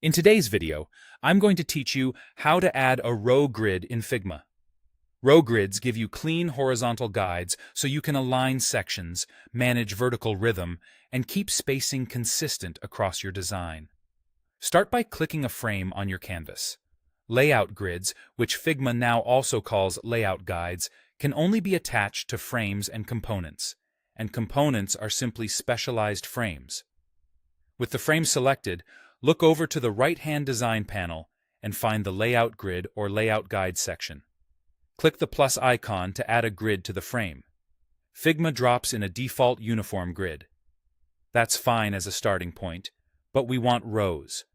In today's video, I'm going to teach you how to add a row grid in Figma. Row grids give you clean horizontal guides so you can align sections, manage vertical rhythm, and keep spacing consistent across your design. Start by clicking a frame on your canvas. Layout grids, which Figma now also calls layout guides, can only be attached to frames and components are simply specialized frames. With the frame selected, look over to the right-hand design panel and find the Layout Grid or Layout Guide section. Click the plus icon to add a grid to the frame. Figma drops in a default uniform grid. That's fine as a starting point, but we want rows.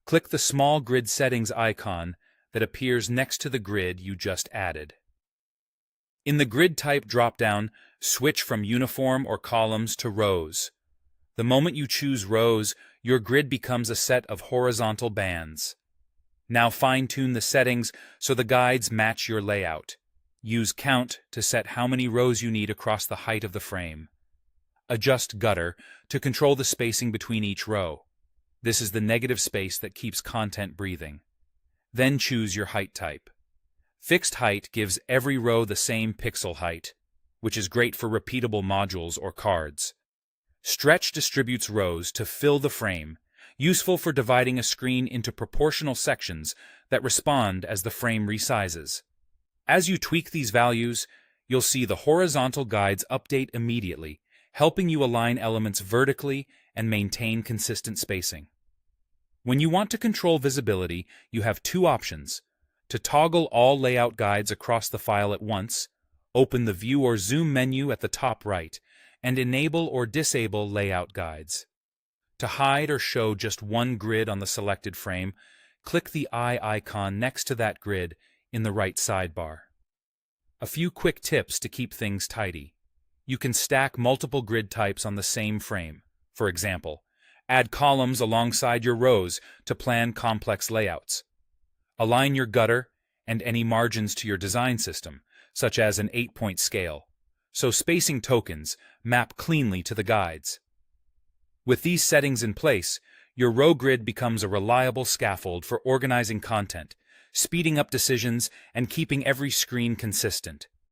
Click the small grid settings icon that appears next to the grid you just added. In the grid type dropdown, switch from uniform or columns to rows. The moment you choose rows, your grid becomes a set of horizontal bands. Now fine-tune the settings so the guides match your layout. Use Count to set how many rows you need across the height of the frame. Adjust Gutter to control the spacing between each row. This is the negative space that keeps content breathing. Then choose your height type. Fixed height gives every row the same pixel height, which is great for repeatable modules or cards. Stretch distributes rows to fill the frame, useful for dividing a screen into proportional sections that respond as the frame resizes. As you tweak these values, you'll see the horizontal guides update immediately, helping you align elements vertically and maintain consistent spacing. When you want to control visibility, you have two options. To toggle all layout guides across the file at once, open the View or Zoom menu at the top right, and enable or disable layout guides. To hide or show just one grid on the selected frame, click the eye icon next to that grid in the right sidebar. A few quick tips to keep things tidy. You can stack multiple grid types on the same frame. For example, add columns alongside your rows to plan complex layouts. Align your gutter and any margins to your design system, such as an 8-point scale, so spacing tokens map cleanly to the guides. With these settings in place, your row grid becomes a reliable scaffold for organizing content, speeding up decisions, and keeping every screen consistent.